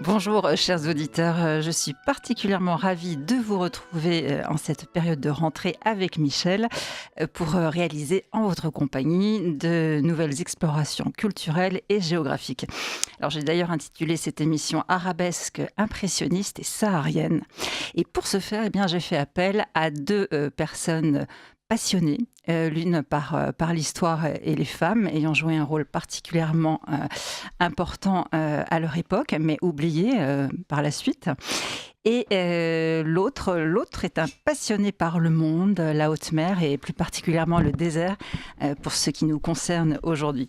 Bonjour, chers auditeurs. Je suis particulièrement ravie de vous retrouver en cette période de rentrée avec Michel pour réaliser en votre compagnie de nouvelles explorations culturelles et géographiques. Alors, j'ai d'ailleurs intitulé cette émission Arabesque impressionniste et saharienne. Et pour ce faire, eh bien, j'ai fait appel à deux personnes passionnées, l'une par l'histoire et les femmes ayant joué un rôle particulièrement important à leur époque, mais oublié par la suite. Et l'autre est un passionné par le monde, la haute mer et plus particulièrement le désert, pour ce qui nous concerne aujourd'hui.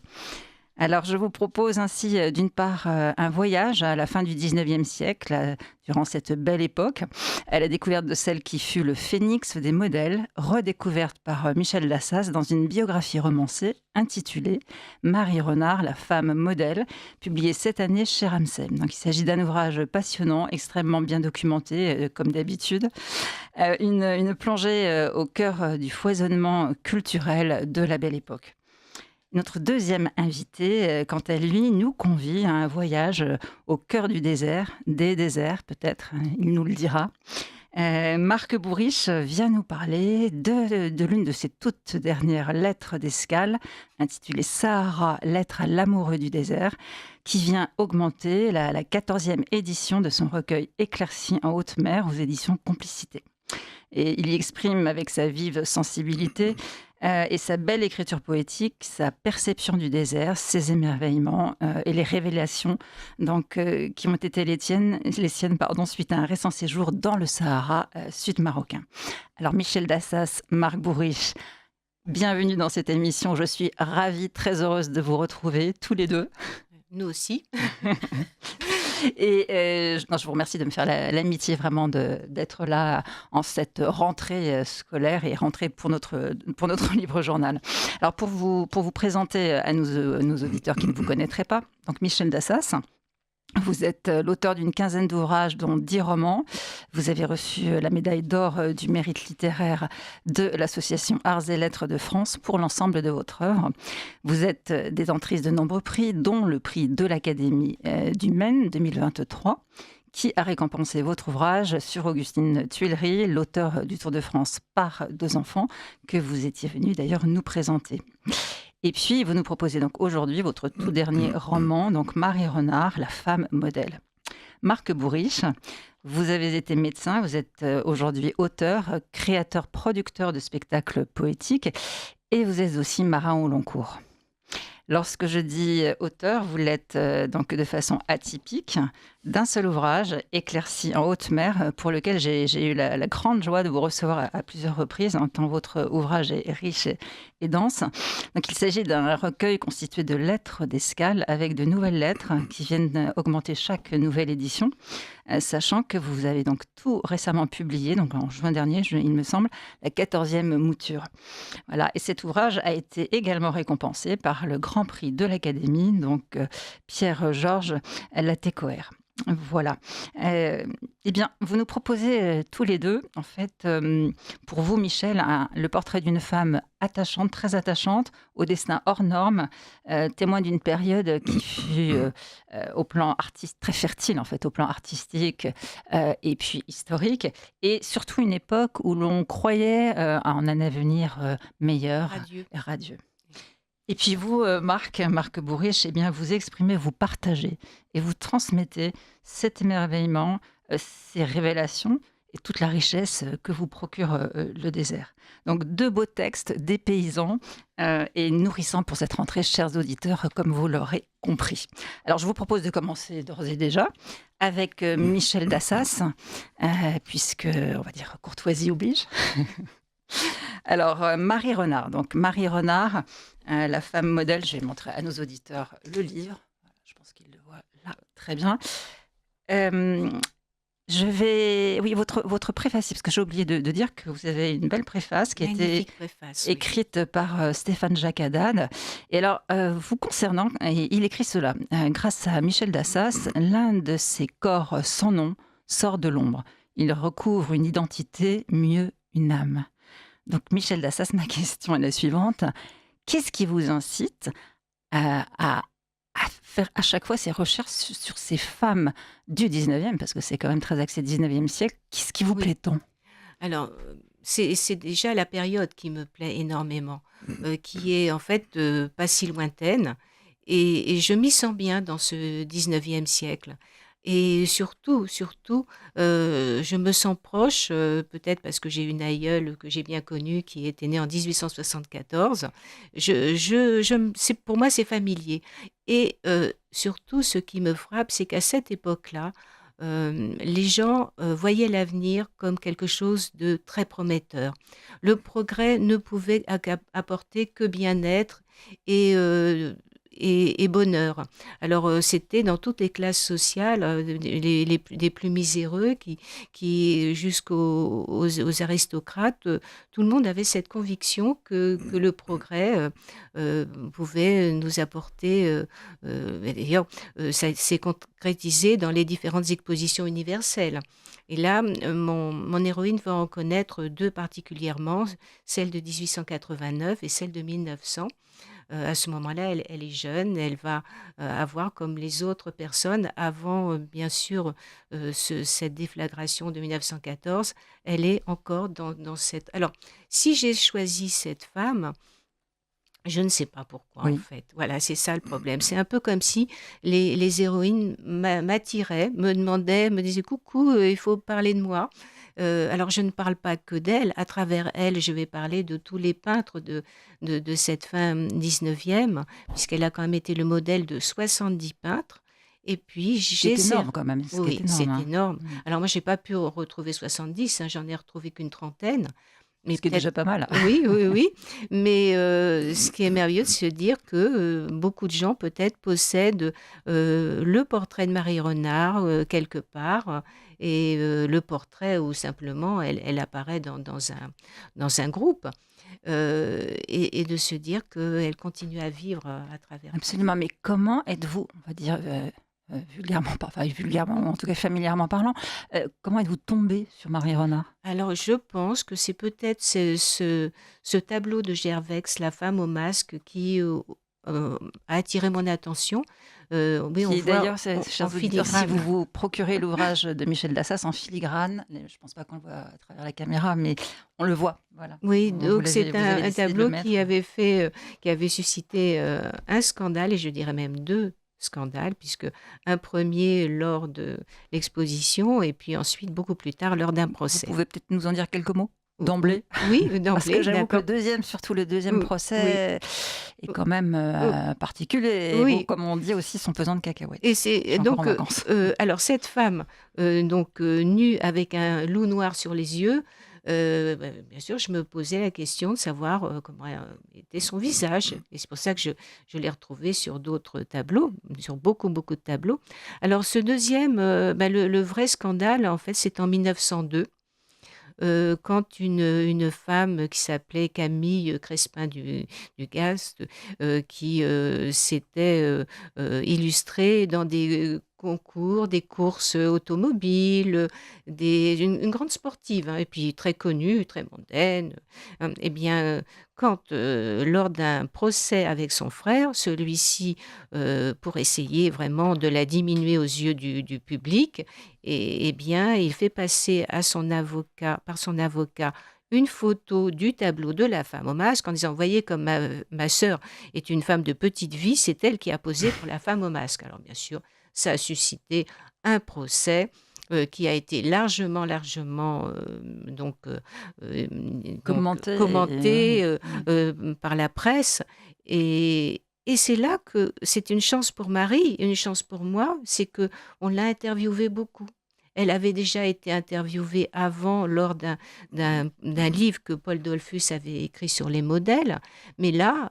Alors, je vous propose ainsi, d'une part, un voyage à la fin du 19e siècle, durant cette belle époque, à la découverte de celle qui fut le phénix des modèles, redécouverte par Michel Dassas dans une biographie romancée intitulée Marie Renard, la femme modèle, publiée cette année chez Ramsay. Donc, il s'agit d'un ouvrage passionnant, extrêmement bien documenté, comme d'habitude. Une plongée au cœur du foisonnement culturel de la belle époque. Notre deuxième invité, quant à lui, nous convie à un voyage au cœur du désert, des déserts peut-être, il nous le dira. Marc Bourriche vient nous parler de l'une de ses toutes dernières lettres d'escale, intitulée Sahara, lettre à l'amoureux du désert, qui vient augmenter la 14e édition de son recueil Éclaircies en haute mer aux éditions Complicité. Et il y exprime avec sa vive sensibilité et sa belle écriture poétique, sa perception du désert, ses émerveillements et les révélations donc, qui ont été les siennes suite à un récent séjour dans le Sahara sud-marocain. Alors Michel Dassas, Marc Bourriche, bienvenue dans cette émission. Je suis ravie, très heureuse de vous retrouver tous les deux. Nous aussi. Et je vous remercie de me faire l'amitié vraiment d'être là en cette rentrée scolaire et rentrée pour notre livre journal. Alors pour vous présenter à nos auditeurs qui ne vous connaîtraient pas, donc Michel Dassas. Vous êtes l'auteur d'une quinzaine d'ouvrages, dont 10 romans. Vous avez reçu la médaille d'or du mérite littéraire de l'Association Arts et Lettres de France pour l'ensemble de votre œuvre. Vous êtes détentrice de nombreux prix, dont le prix de l'Académie du Maine 2023, qui a récompensé votre ouvrage sur Augustine Tuileries, l'auteur du Tour de France par 2 enfants, que vous étiez venu d'ailleurs nous présenter. Et puis, vous nous proposez donc aujourd'hui votre tout dernier roman, donc Marie Renard, la femme modèle. Marc Bourriche, vous avez été médecin, vous êtes aujourd'hui auteur, créateur, producteur de spectacles poétiques et vous êtes aussi marin au long cours. Lorsque je dis auteur, vous l'êtes donc de façon atypique, d'un seul ouvrage, Éclaircies en haute mer, pour lequel j'ai eu la grande joie de vous recevoir à plusieurs reprises, tant votre ouvrage est riche et dense. Donc, il s'agit d'un recueil constitué de lettres d'escale avec de nouvelles lettres qui viennent augmenter chaque nouvelle édition, sachant que vous avez donc tout récemment publié, donc en juin dernier, il me semble, la 14e mouture. Voilà. Et cet ouvrage a été également récompensé par le Grand Prix de l'Académie, donc Pierre-Georges Latécoère. Voilà. Eh bien, vous nous proposez tous les deux, en fait, pour vous, Michel, le portrait d'une femme attachante, très attachante, au destin hors norme, témoin d'une période qui fut, au plan artistique, très fertile, en fait, au plan artistique et puis historique, et surtout une époque où l'on croyait en un avenir meilleur Radieux. et radieux. Et puis vous, Marc Bourriche, eh bien, vous exprimez, vous partagez et vous transmettez cet émerveillement, ces révélations et toute la richesse que vous procure le désert. Donc 2 beaux textes dépaysants et nourrissants pour cette rentrée, chers auditeurs, comme vous l'aurez compris. Alors je vous propose de commencer d'ores et déjà avec Michel Dassas, puisque, on va dire, courtoisie oblige. Alors, Marie Renard. Donc, Marie Renard, la femme modèle. Je vais montrer à nos auditeurs le livre. Voilà, je pense qu'ils le voient là très bien. Oui, votre préface, parce que j'ai oublié de dire que vous avez une belle préface qui a été Magnifique préface, oui. écrite par Stéphane Jacques Haddad. Et alors, vous concernant, il écrit cela. Grâce à Michel Dassas, l'un de ses corps sans nom sort de l'ombre. Il recouvre une identité, mieux une âme. Donc, Michel Dassas, ma question est la suivante. Qu'est-ce qui vous incite à à faire à chaque fois ces recherches sur ces femmes du 19e, parce que c'est quand même très axé 19e siècle. Qu'est-ce qui vous Oui. plaît tant? Alors, c'est déjà la période qui me plaît énormément, qui est en fait, pas si lointaine et je m'y sens bien dans ce 19e siècle et surtout, je me sens proche, peut-être parce que j'ai une aïeule que j'ai bien connue qui était née en 1874. Je m c'est pour moi, c'est familier et surtout ce qui me frappe, c'est qu'à cette époque-là, les gens, voyaient l'avenir comme quelque chose de très prometteur. Le progrès ne pouvait apporter que bien-être et et bonheur. Alors, c'était dans toutes les classes sociales, des plus miséreux qui jusqu'aux aristocrates, tout le monde avait cette conviction que le progrès, pouvait nous apporter, et d'ailleurs, ça s'est concrétisé dans les différentes expositions universelles. Et là, mon héroïne va en connaître 2 particulièrement, celle de 1889 et celle de 1900. À ce moment-là, elle est jeune, elle va, avoir comme les autres personnes avant, bien sûr, cette déflagration de 1914, elle est encore dans cette alors, si j'ai choisi cette femme, je ne sais pas pourquoi, en Oui. fait. Voilà, c'est ça le problème. C'est un peu comme si les héroïnes m'attiraient, me demandaient, me disaient: «Coucou, il faut parler de moi». Alors je ne parle pas que d'elle. À travers elle, je vais parler de tous les peintres de cette fin 19e, puisqu'elle a quand même été le modèle de 70 peintres et puis Ce qui est j'essaie énorme quand même, ce qui est oui, énorme, c'est hein. énorme. Mmh. Alors moi, j'ai pas pu en retrouver 70, hein, j'en ai retrouvé qu'une trentaine, mais Ce qui est peut-être déjà pas mal. oui, oui, oui, mais ce qui est merveilleux de se dire que, beaucoup de gens peut-être possèdent, le portrait de Marie Renard, quelque part, et le portrait où simplement elle apparaît dans un groupe, et de se dire qu'elle continue à vivre, à travers tout ça. Absolument, mais comment êtes-vous, on va dire, vulgairement enfin vulgairement, ou en tout cas familièrement parlant, comment êtes-vous tombée sur Marie Renard? Alors, je pense que c'est peut-être ce tableau de Gervex, La femme au masque, qui, a attiré mon attention. Oui, on Qui voit d'ailleurs, c'est en chers auditeurs, si vous filigrane. vous procurez l'ouvrage de Michel Dassas en filigrane, je ne pense pas qu'on le voit à travers la caméra, mais on le voit, voilà. Oui, Vous donc l'avez c'est vous avez un décidé de le tableau mettre. qui avait suscité, un scandale et je dirais même 2 scandales puisque un premier lors de l'exposition et puis ensuite beaucoup plus tard lors d'un Vous procès. pouvez peut-être nous en dire quelques mots? Ou ou D'emblée? oui, Parce que d'emblée, j'avoue que le d'accord. deuxième, surtout le deuxième Ou oui, procès est ou quand même, ou particulier et vaut, oui. comme on dit aussi, son pesant de Et cacahuètes. Je c'est suis encore en donc, vacances. alors cette femme, donc, nue avec un loup noir sur les yeux, bien sûr, je me posais la question de savoir, comment, était son visage et c'est pour ça que je l'ai retrouvée sur d'autres tableaux, sur beaucoup, beaucoup de tableaux. Alors ce deuxième, le vrai scandale, en fait, c'est en 1902, quand une femme qui s'appelait Camille Crespin du Gast, qui, s'était, illustrée dans des, concours, des courses, automobiles, une grande sportive, hein, et puis très connue, très mondaine, et bien, quand, lors d'un procès avec son frère, celui-ci, pour essayer vraiment de la diminuer aux yeux du public, et bien, il fait passer à son avocat par son avocat, une photo du tableau de la femme au masque en disant: «Vous voyez comme ma sœur est une femme de petite vie, c'est elle qui a posé pour la femme au masque». Alors bien sûr, ça a suscité un procès, qui a été largement, donc Commenter et commenté, oui. Mmh. par la presse et c'est là que c'est une chance pour Marie, une chance pour moi, c'est que on l'a interviewée beaucoup. Elle avait déjà été interviewée avant lors d'un livre que Paul Dollfus avait écrit sur les modèles, mais là,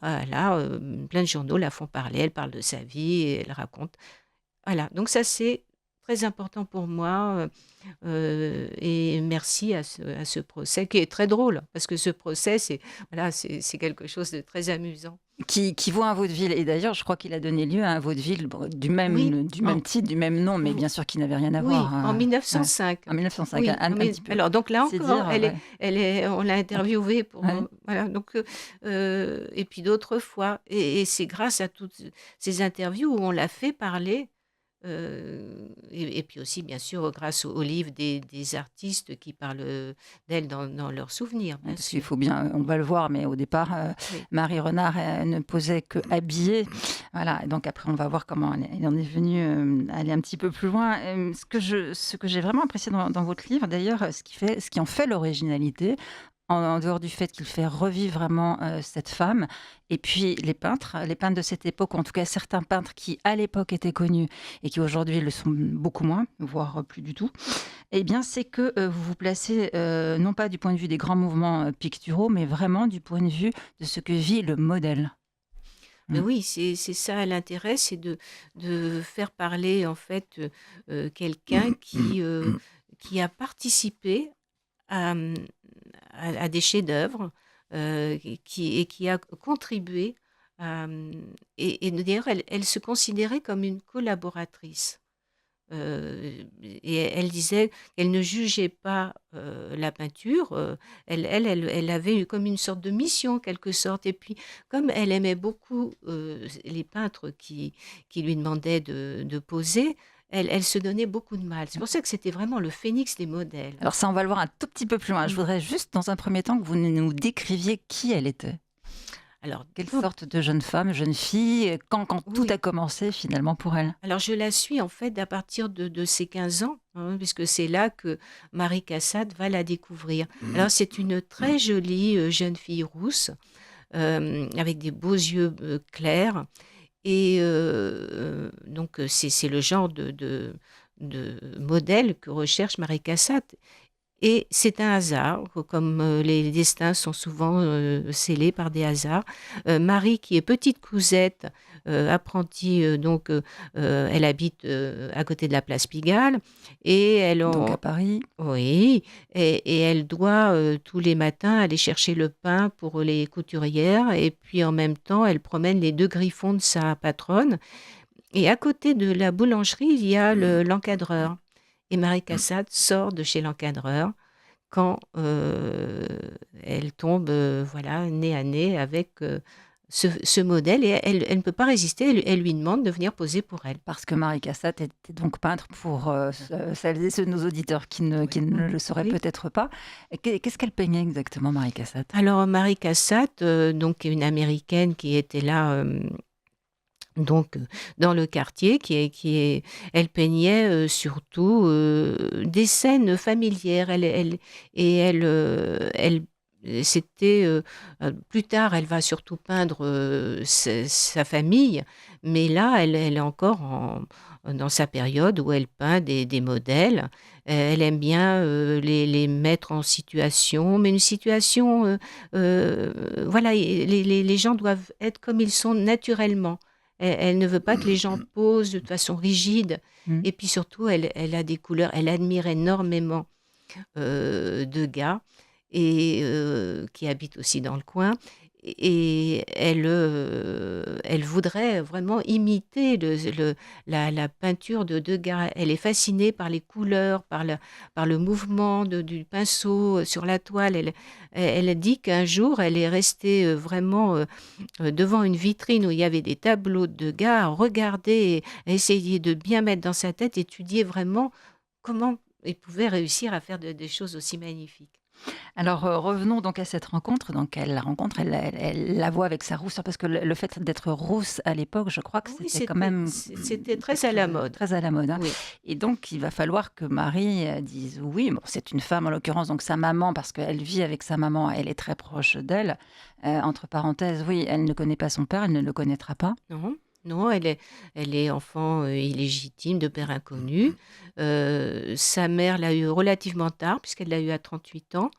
plein de journaux la font parler, elle parle de sa vie et elle raconte voilà, donc ça s'est très important pour moi. Et merci à ce procès qui est très drôle, parce que ce procès, voilà, c'est quelque chose de très amusant. Qui vaut un vaudeville. Et d'ailleurs, je crois qu'il a donné lieu à un vaudeville Oui, du même titre, du même nom, mais bien sûr qui n'avait rien à voir. oui, en Ouais. 1905. En 1905, Oui, un petit peu. alors donc là C'est encore, dire, ouais. on l'a interviewée pour, Ouais. voilà, donc et puis d'autres fois, et c'est grâce à toutes ces interviews où on l'a fait parler, et puis aussi bien sûr grâce aux livres des artistes qui parlent, d'elle dans leurs souvenirs, Ouais, bien parce qu'il sûr. faut bien, on va le voir, mais au départ, Oui. Marie Renard, ne posait que habillée. Voilà, et donc après, on va voir comment elle en est venue aller un petit peu plus loin. Ce que j'ai vraiment apprécié dans votre livre, d'ailleurs, ce qui en fait l'originalité, en dehors du fait qu'il fait revivre vraiment cette femme, et puis les peintres de cette époque, ou en tout cas certains peintres qui à l'époque étaient connus et qui aujourd'hui le sont beaucoup moins, voire plus du tout, eh bien, c'est que vous vous placez non pas du point de vue des grands mouvements picturaux, mais vraiment du point de vue de ce que vit le modèle. Mais Mm. oui, c'est ça l'intérêt, c'est de faire parler en fait, quelqu'un qui a participé à, à des chefs-d'œuvre, qui a contribué à, et d'ailleurs elle se considérait comme une collaboratrice. Et elle disait qu'elle ne jugeait pas, la peinture, elle avait eu comme une sorte de mission en quelque sorte, et puis comme elle aimait beaucoup, les peintres qui lui demandaient de poser, elle se donnait beaucoup de mal. C'est pour ça que c'était vraiment le phénix des modèles. Alors ça, on va le voir un tout petit peu plus loin. Je Mmh. voudrais juste, dans un premier temps, que vous nous décriviez qui elle était. Alors Quelle quand sorte de jeune femme, jeune fille, quand tout a oui. commencé finalement pour elle. Alors je la suis en fait à partir de ses 15 ans, hein, puisque c'est là que Marie Cassatt va la découvrir. Alors c'est une très jolie, jeune fille rousse, avec des beaux yeux, clairs, et donc c'est le genre de modèle que recherche Marie Cassatt, et c'est un hasard, comme, les destins sont souvent, scellés par des hasards. Marie, qui est petite Cousette, apprentie, donc, elle habite, à côté de la place Pigalle, et elle Donc à en Paris. oui, et elle doit, tous les matins aller chercher le pain pour les couturières, et puis en même temps, elle promène les 2 griffons de sa patronne, et à côté de la boulangerie, il y a l'encadreur, et Marie Cassatt sort de chez l'encadreur quand, elle tombe, voilà, nez à nez avec, ce modèle, et elle ne peut pas résister, elle lui demande de venir poser pour elle. Parce que Marie Cassatt était donc peintre pour celles et ceux de nos auditeurs qui ne le sauraient Oui. peut-être pas. Qu'est-ce qu'elle peignait exactement, Marie Cassatt? Alors Marie Cassatt, donc une Américaine qui était là, donc dans le quartier, elle peignait, surtout, des scènes familières. C'était, plus tard, elle va surtout peindre, sa famille, mais là, elle est encore dans sa période où elle peint des modèles. Elle aime bien, les mettre en situation, mais une situation, voilà, et les gens doivent être comme ils sont naturellement. Elle ne veut pas que les gens posent de façon rigide, Mmh. et puis surtout elle a des couleurs, elle admire énormément, Degas, et qui habite aussi dans le coin, et elle voudrait vraiment imiter la peinture de Degas. Elle est fascinée par les couleurs, par le mouvement du pinceau, sur la toile. Elle dit qu'un jour, elle est restée, vraiment, devant une vitrine où il y avait des tableaux de Degas, à regarder et à essayer de bien mettre dans sa tête, étudier vraiment comment il pouvait réussir à faire des choses aussi magnifiques. Alors, revenons donc à cette rencontre. Donc elle la rencontre, elle la voit avec sa rousseur, parce que le fait d'être rousse à l'époque, je crois que Oui, c'était quand même c'était très quelque à chose la de mode. très à la mode, hein. Oui, Et donc il va falloir que Marie, dise oui. Bon, c'est une femme en l'occurrence, donc sa maman, parce qu'elle vit avec sa maman, elle est très proche d'elle. Entre parenthèses, oui, elle ne connaît pas son père, elle ne le connaîtra pas. non, non, elle est enfant, illégitime de père inconnu. Sa mère l'a eu relativement tard, puisqu'elle l'a eu à 38 ans.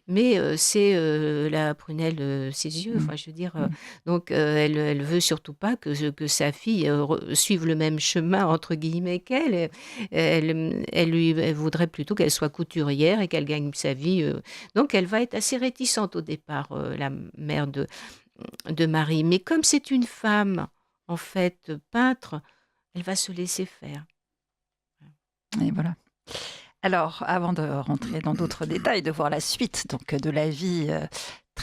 mais c'est la prunelle ses yeux. Mmh. Enfin, je veux dire, Mmh. donc elle veut surtout pas que sa fille suive le même chemin entre guillemets qu'elle. Elle voudrait plutôt qu'elle soit couturière et qu'elle gagne sa vie. Donc, elle va être assez réticente au départ, la mère de Marie. Mais comme c'est une femme, en fait, peintre, elle va se laisser faire. Et voilà. Alors, avant de rentrer dans d'autres détails, de voir la suite donc de la vie,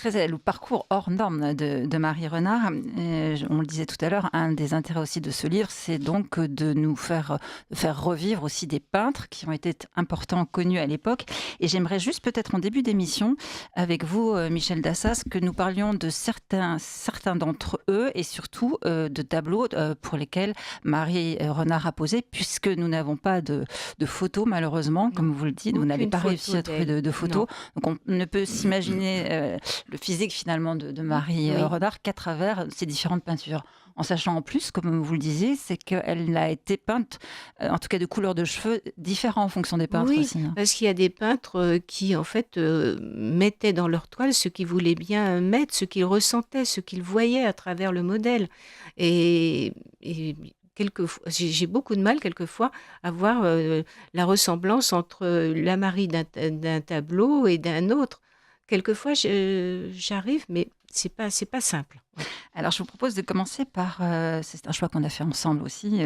le parcours hors norme de Marie Renard, on le disait tout à l'heure, un des intérêts aussi de ce livre, c'est donc de nous faire revivre aussi des peintres qui ont été importants, connus à l'époque. Et j'aimerais juste peut-être en début d'émission, avec vous, Michel Dassas, que nous parlions de certains d'entre eux et surtout de tableaux pour lesquels Marie Renard a posé, puisque nous n'avons pas de photos malheureusement, Non, comme vous le dites, vous n'avez aucune pas réussi photo à trouver d'elle. de Non. photos. Donc on ne peut s'imaginer le physique finalement de Marie Oui. Renard qu'à travers ces différentes peintures. En sachant en plus, comme vous le disiez, c'est qu'elle a été peinte, en tout cas de couleurs de cheveux différents en fonction des peintres Oui, aussi. Hein. parce qu'il y a des peintres qui, en fait, mettaient dans leur toile ce qu'ils voulaient bien mettre, ce qu'ils ressentaient, ce qu'ils voyaient à travers le modèle. Et quelquefois, j'ai beaucoup de mal, quelquefois, à voir la ressemblance entre la Marie d'un tableau et d'un autre. Quelquefois, j'arrive, mais c'est pas simple. Ouais. Alors, je vous propose de commencer par, c'est un choix qu'on a fait ensemble aussi,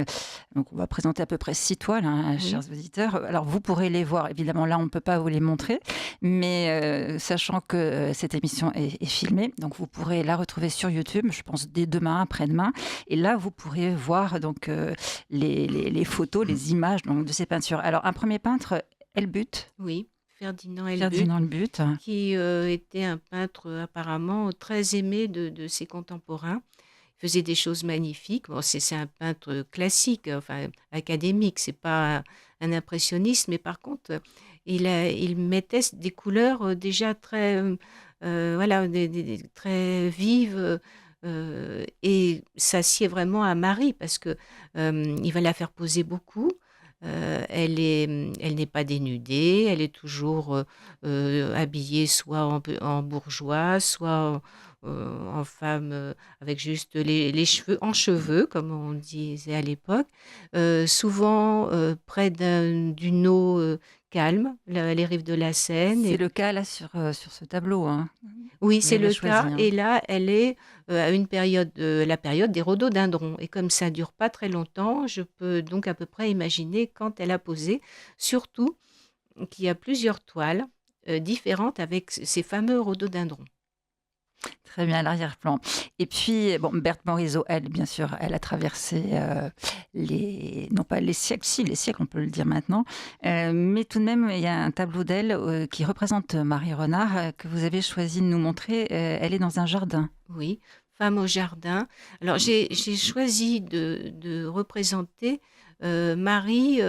donc on va présenter à peu près 6 toiles, hein, chers Oui, auditeurs. Alors vous pourrez les voir, évidemment là on ne peut pas vous les montrer, mais sachant que cette émission est filmée, donc vous pourrez la retrouver sur YouTube, je pense dès demain, après-demain, et là vous pourrez voir donc les photos, les images donc, de ces peintures. Alors un premier peintre, Helbut, oui. Ferdinand Helbut, Ferdinand Helbut, qui était un peintre apparemment très aimé de ses contemporains. Il faisait des choses magnifiques. Bon, c'est un peintre classique, enfin académique, c'est pas un impressionniste, mais par contre, il mettait des couleurs déjà très, voilà, très vives. Et s'assied vraiment à Marie parce que il va la faire poser beaucoup. Elle n'est pas dénudée, elle est toujours habillée soit en bourgeois, soit en femme avec juste les cheveux en cheveux, comme on disait à l'époque. Souvent près d'une eau calme, les rives de la Seine. c'est Et le cas là sur ce tableau, hein. oui, Vous c'est l'avez le choisi. cas. Hein. Et là, elle est à une période, la période des rhododendrons. Et comme ça dure pas très longtemps, je peux donc à peu près imaginer quand elle a posé. Surtout qu'il y a plusieurs toiles différentes avec ces fameux rhododendrons. Très bien, à l'arrière-plan. Et puis, bon, Berthe Morisot, elle, bien sûr, elle a traversé non pas les siècles, si, les siècles, on peut le dire maintenant, mais tout de même, il y a un tableau d'elle qui représente Marie Renard que vous avez choisi de nous montrer. Elle est dans un jardin. Oui, Femme au jardin. Alors j'ai choisi de représenter Marie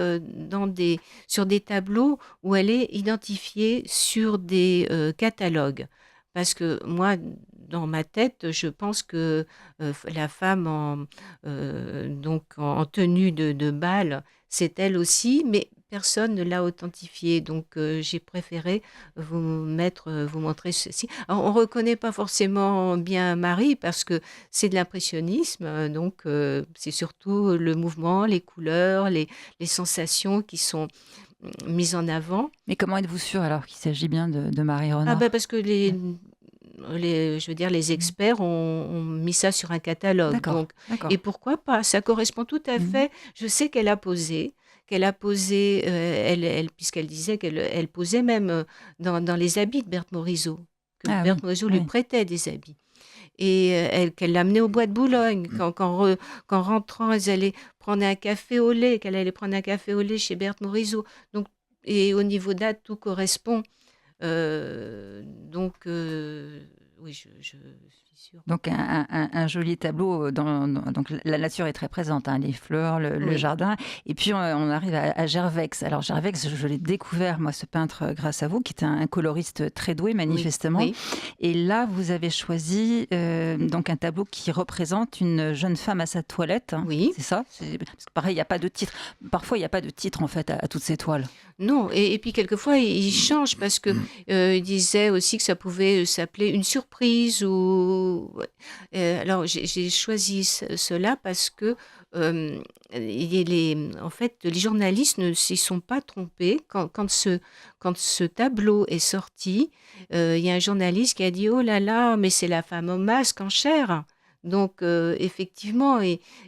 sur des tableaux où elle est identifiée sur des catalogues. Parce que moi, dans ma tête, je pense que la femme donc en tenue de bal, c'est elle aussi, mais personne ne l'a authentifiée. Donc j'ai préféré vous montrer ceci. Alors, on ne reconnaît pas forcément bien Marie parce que c'est de l'impressionnisme, donc c'est surtout le mouvement, les couleurs, les sensations qui sont mises en avant. Mais comment êtes-vous sûr alors qu'il s'agit bien de Marie Ah ben Renard? parce que je veux dire, les experts ont mis ça sur un catalogue. D'accord, Donc, et d'accord. pourquoi pas? Ça correspond tout à Mhm. fait. Je sais qu'elle a posé, puisqu'elle disait qu'elle posait même dans les habits de Berthe Morisot, que Ah oui, Berthe Morisot lui oui. prêtait des habits. Et qu'elle l'amenait au bois de Boulogne. Qu'en rentrant, elles allaient prendre un café au lait, qu'elle allait prendre un café au lait chez Berthe Morisot. Donc, et au niveau date, tout correspond. Donc, oui, je suis sûr. Donc un joli tableau, donc la nature est très présente, hein, les fleurs, le Oui, jardin et puis on arrive à Gervex. Alors Gervex, je l'ai découvert moi ce peintre, grâce à vous, qui était un coloriste très doué oui, manifestement oui, et là vous avez choisi, donc un tableau qui représente une jeune femme à sa toilette, hein, oui. c'est ça? C'est parce que pareil, il y a pas de titre. Parfois, il y a pas de titre en fait à toutes ces toiles. Non, et puis quelquefois, il change parce que il disait aussi que ça pouvait s'appeler une surprise ou. Ouais. Alors, j'ai choisi cela parce que en fait, les journalistes ne s'y sont pas trompés. Quand ce tableau est sorti, il y a un journaliste qui a dit: Oh là là, mais c'est la femme au masque en chair. Donc, effectivement,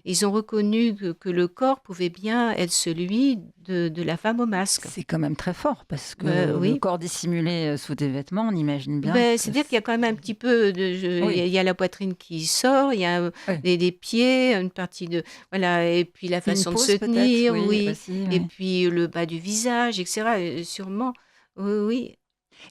ils ont reconnu que le corps pouvait bien être celui de la femme au masque. C'est quand même très fort parce que le Oui, corps dissimulé, sous des vêtements, on imagine bien ben que c'est-à-dire qu'il y a quand même un petit peu oui, il y a la poitrine qui sort, il y a, oui. des pieds, une partie de voilà et puis la Une façon de se pause peut-être? tenir, Oui, oui aussi, et oui. puis le bas du visage et cetera, sûrement. Oui, oui.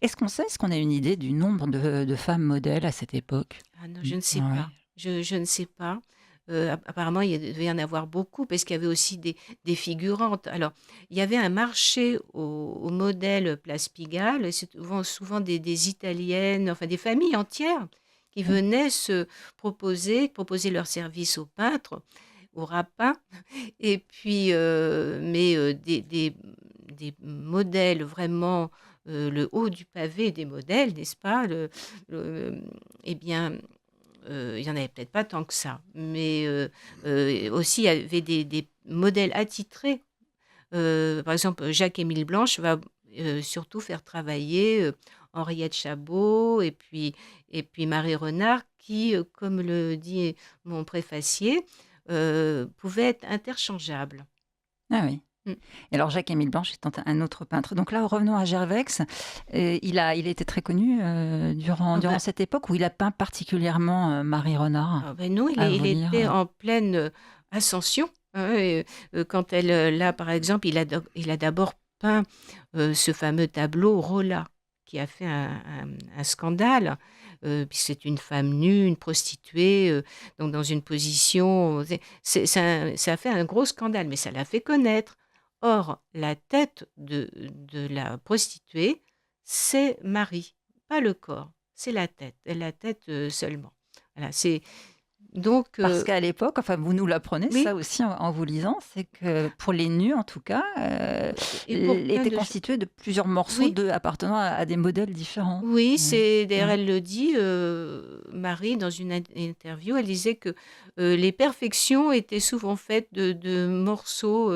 Est-ce qu'on a une idée du nombre de femmes modèles à cette époque? Ah non, Mmh, je ne sais ouais. pas. Je ne sais pas. Apparemment, il devait y en avoir beaucoup parce qu'il y avait aussi des figurantes. Alors, il y avait un marché aux modèles Place Pigalle et c'est souvent des Italiennes, enfin des familles entières qui Oui. venaient se proposer leurs services aux peintres, aux rapins et puis, des modèles vraiment, le haut du pavé des modèles, n'est-ce pas? Le eh bien, il y en avait peut-être pas tant que ça, mais aussi il y avait des modèles attitrés. Par exemple, Jacques-Émile Blanche va, surtout faire travailler, Henriette Chabot et puis Marie Renard qui, comme le dit mon préfacier, pouvaient être interchangeables. Ah oui. Mmh. Et alors Jacques-Émile Blanche étant un autre peintre. Donc là, revenons à Gervex. Il a été très connu, Ah durant bah cette époque où il a peint particulièrement, Marie Renard, Ah ben non, à il vous lire? était en pleine, ascension, hein quand elle, là, par exemple, il a d'abord peint, ce fameux tableau Rolla, qui a fait un scandale, puisque c'est une femme nue, une prostituée, donc dans une position, ça a fait un gros scandale, mais ça l'a fait connaître. Or, la tête de la prostituée, c'est Marie, pas le corps, c'est la tête, seulement. Voilà, c'est donc Parce qu'à l'époque, enfin vous nous l'apprenez oui ça aussi en vous lisant, c'est que pour les nus en tout cas, et pour plein était de ch constitué de plusieurs morceaux oui, de appartenant à des modèles différents. oui, Mmh. c'est d'ailleurs Mmh. elle le dit, Marie dans une interview, elle disait que, les perfections étaient souvent faites de morceaux,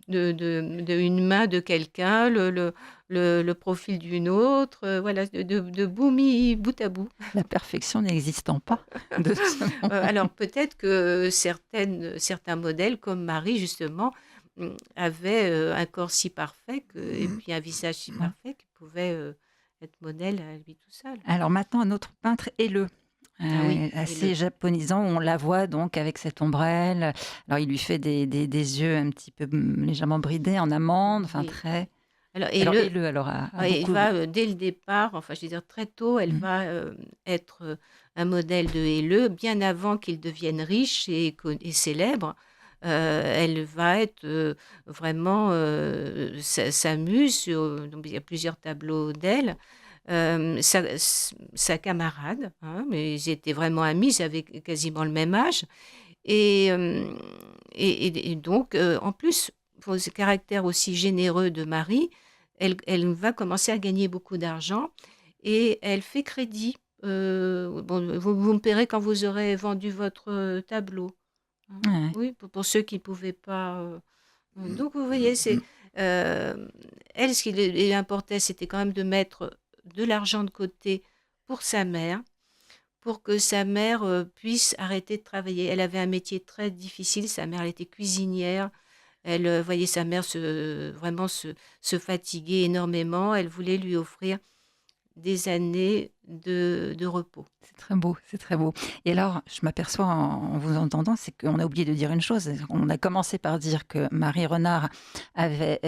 de une main de quelqu'un, le profil d'une autre, voilà, de bout mis bout à bout. La perfection n'existant pas de ce moment. Alors peut-être que certains modèles comme Marie justement, avaient, un corps si parfait que et puis un visage si parfait qu'il pouvait, être modèle à lui tout seul. Alors maintenant un autre peintre Helleu, Ah oui, et assez japonisant, où on la voit donc avec cette ombrelle. Alors il lui fait des yeux un petit peu, légèrement bridés en amande, enfin oui. très Alors alors Helleu a ouais, il beaucoup va, dès le départ, enfin je veux dire très tôt, elle mmh, va, être, un modèle de Helleu bien avant qu'il devienne riche et célèbre. Elle va être, vraiment, sa muse, donc il y a plusieurs tableaux d'elle. Sa camarade, hein, mais ils étaient vraiment amis, ils avaient quasiment le même âge et et donc en plus, pour ce caractère aussi généreux de Marie, elle va commencer à gagner beaucoup d'argent et elle fait crédit. Bon, vous me paierez quand vous aurez vendu votre, tableau, hein. ouais. Oui, pour ceux qui ne pouvaient pas, donc vous voyez, elle, ce qui lui importait, c'était quand même de mettre de l'argent de côté pour sa mère, pour que sa mère, puisse arrêter de travailler. Elle avait un métier très difficile, sa mère, elle était cuisinière. Elle, voyait sa mère vraiment se fatiguer énormément. Elle voulait lui offrir des années de repos. C'est très beau, c'est très beau. Et alors, je m'aperçois en vous entendant, c'est qu'on a oublié de dire une chose. On a commencé par dire que Marie Renard avait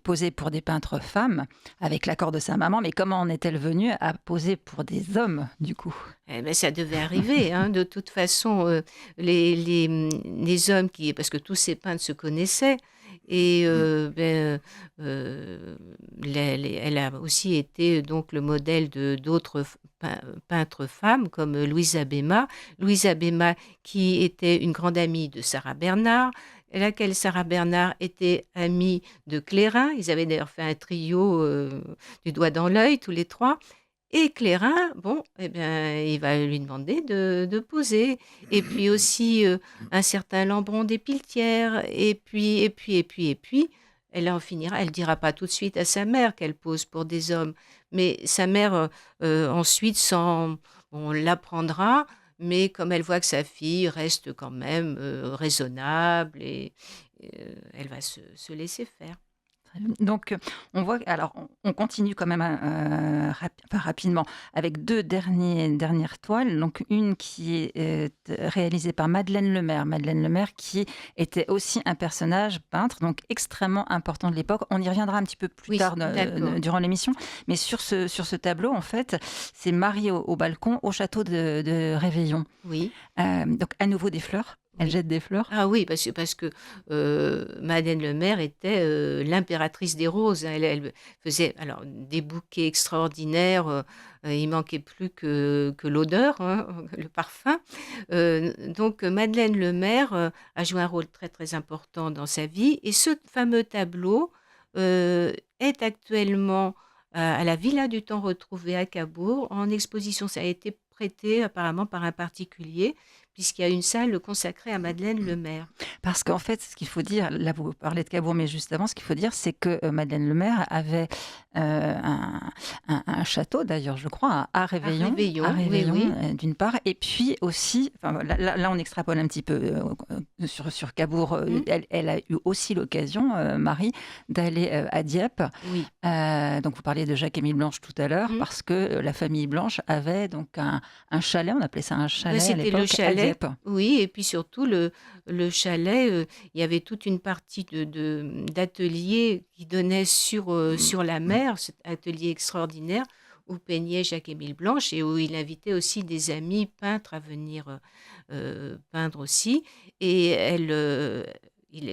posé pour des peintres femmes avec l'accord de sa maman, mais comment en est-elle venue à poser pour des hommes, du coup? Eh ben, ça devait arriver, hein. De toute façon, les hommes parce que tous ces peintres se connaissaient et elle a aussi été donc le modèle de d'autres peintres femmes comme Louisa Béma. Louisa Béma qui était une grande amie de Sarah Bernard, laquelle Sarah Bernard était amie de Clérin. Ils avaient d'ailleurs fait un trio, du doigt dans l'œil tous les 3. Et Clérin, bon, eh bien, il va lui demander de poser. Et puis aussi, un certain Lambron des Piletières. Et puis, elle en finira. Elle dira pas tout de suite à sa mère qu'elle pose pour des hommes. Mais sa mère, ensuite, on l'apprendra. Mais comme elle voit que sa fille reste quand même raisonnable, elle va se laisser faire. Donc, on voit, alors, on continue quand même enfin, rapidement avec deux dernières toiles. Donc, une qui est réalisée par Madeleine Lemaire. Madeleine Lemaire qui était aussi un personnage peintre, donc extrêmement important de l'époque. On y reviendra un petit peu plus Oui, tard d'accord. durant l'émission. Mais sur ce tableau, en fait, c'est Marie au balcon au château de Réveillon. Oui, Donc, à nouveau des fleurs. Elle oui. jette des fleurs. Ah oui, parce que Madeleine Lemaire était l'impératrice des roses, hein. Elle faisait alors des bouquets extraordinaires. Il manquait plus que l'odeur, hein, le parfum. Donc Madeleine Lemaire a joué un rôle très très important dans sa vie. Et ce fameux tableau est actuellement à la Villa du Temps retrouvé à Cabourg en exposition. Ça a été prêté apparemment par un particulier puisqu'il y a une salle consacrée à Madeleine Lemaire. Parce qu'en fait, ce qu'il faut dire, là vous parlez de Cabourg, mais juste avant, ce qu'il faut dire, c'est que Madeleine Lemaire avait un château, d'ailleurs, je crois, à À Réveillon, Réveillon, oui, oui. d'une part, et puis aussi, enfin, là, on extrapole un petit peu sur Cabourg, Mmh. elle a eu aussi l'occasion, Marie, d'aller à Dieppe. Oui. Donc vous parliez de Jacques-Émile Blanche tout à l'heure, Mmh. parce que la famille Blanche avait donc un chalet, on appelait ça un Bah, chalet à c'était le l'époque, à chalet, Dieppe. oui, et puis surtout le chalet, il y avait toute une partie d'atelier qui donnait sur la mer, cet atelier extraordinaire où peignait Jacques-Émile Blanche et où il invitait aussi des amis peintres à venir, peindre aussi. Et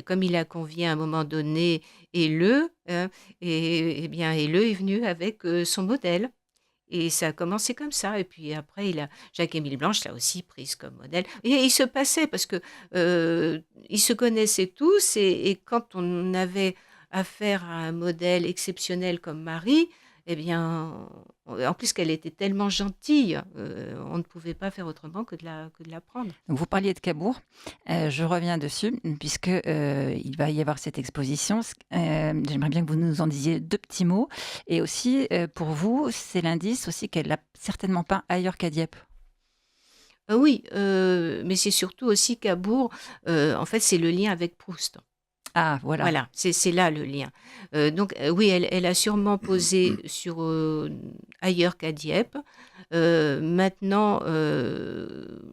comme il a convié à un moment donné Helleu, bien Helleu est venu avec, son modèle. Et ça a commencé comme ça et puis après Jacques-Émile Blanche l'a aussi prise comme modèle et il se passait parce que, ils se connaissaient tous et quand on avait affaire à un modèle exceptionnel comme Marie, eh bien, en plus qu'elle était tellement gentille, on ne pouvait pas faire autrement que de la prendre. Donc vous parliez de Cabourg, je reviens dessus puisque, il va y avoir cette exposition. J'aimerais bien que vous nous en disiez 2 petits mots et aussi, pour vous, c'est l'indice aussi qu'elle a certainement peint ailleurs qu'à Dieppe? Oui, mais c'est surtout aussi Cabourg, en fait, c'est le lien avec Proust. Ah voilà. Voilà, c'est là le lien. Donc oui, elle a sûrement posé ailleurs qu'à Dieppe. Maintenant,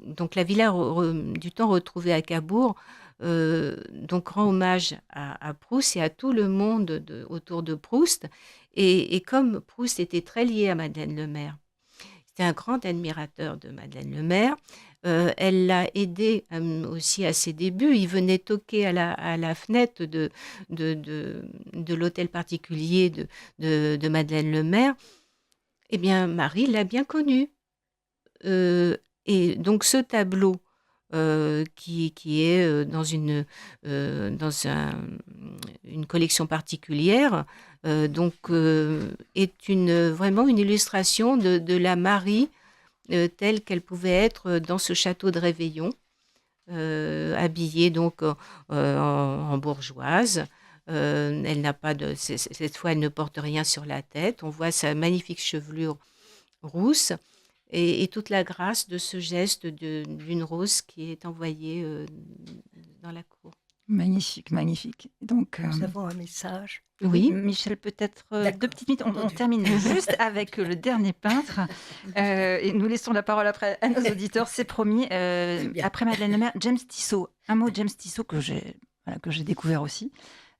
donc la villa du Temps retrouvée à Cabourg, donc rend hommage à Proust et à tout le monde autour de Proust. Et comme Proust était très lié à Madeleine Lemaire, c'était un grand admirateur de Madeleine Lemaire. Elle l'a aidé aussi à ses débuts. Il venait toquer à la fenêtre de l'hôtel particulier de Madeleine Lemaire. Eh bien, Marie l'a bien connu. Et donc, ce tableau qui est dans une collection particulière, donc, est vraiment une illustration de la Marie telle qu'elle pouvait être dans ce château de Réveillon, habillée donc en bourgeoise. Elle n'a pas cette fois, elle ne porte rien sur la tête. On voit sa magnifique chevelure rousse et toute la grâce de ce geste d'une rose qui est envoyée dans la cour. Magnifique, magnifique. Donc, Nous avons un message. Oui, Michel, peut-être D'accord, 2 petites minutes. On entendu. termine juste avec le dernier peintre, et nous laissons la parole après à nos auditeurs, c'est promis. Très bien. Après Madeleine Lemaire, James Tissot. Un mot de James Tissot que j'ai découvert aussi.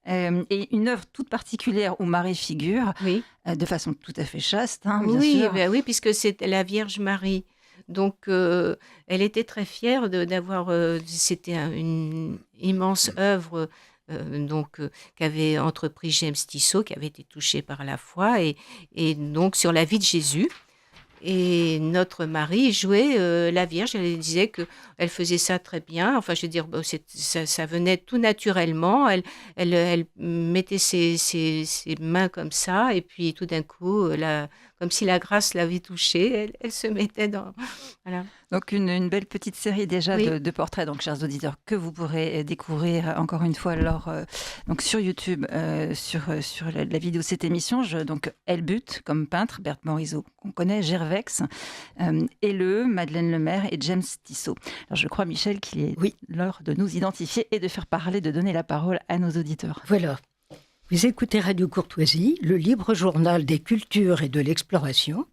Et une œuvre toute particulière où Marie figure, oui. de façon tout à fait chaste, hein, bien Oui, sûr. oui, puisque c'est la Vierge Marie. Donc, elle était très fière d'avoir. C'était une immense œuvre qu'avait entrepris James Tissot, qui avait été touché par la foi, et donc sur la vie de Jésus. Et notre Marie jouait la Vierge. Elle disait que elle faisait ça très bien. Enfin, je veux dire, ça venait tout naturellement. Elle mettait ses mains comme ça, et puis tout d'un coup, comme si la grâce l'avait touchée, elle se mettait dans. Voilà. Donc une belle petite série déjà Oui. de portraits, donc chers auditeurs, que vous pourrez découvrir encore une fois donc sur YouTube, sur la vidéo de cette émission. Donc Elle bute comme peintre, Berthe Morisot qu'on connaît, Gervex, Helleu, Madeleine Lemaire et James Tissot. Alors je crois, Michel, qu'il est Oui. l'heure de nous identifier et de faire parler, de donner la parole à nos auditeurs. Voilà. Vous écoutez Radio Courtoisie, le libre journal des cultures et de l'exploration,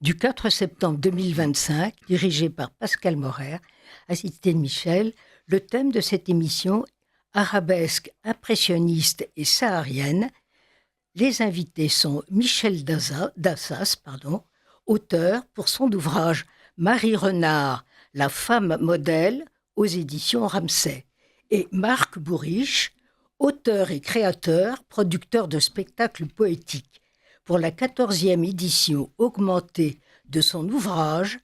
du 4 septembre 2025, dirigé par Pascal Morer, assisté de Michel. Le thème de cette émission, arabesque, impressionniste et saharienne. Les invités sont Michel Dassas, auteur pour son ouvrage Marie Renard, la femme modèle, aux éditions Ramsay, et Marc Bourriche, auteur et créateur, producteur de spectacles poétiques, pour la 14e édition augmentée de son ouvrage,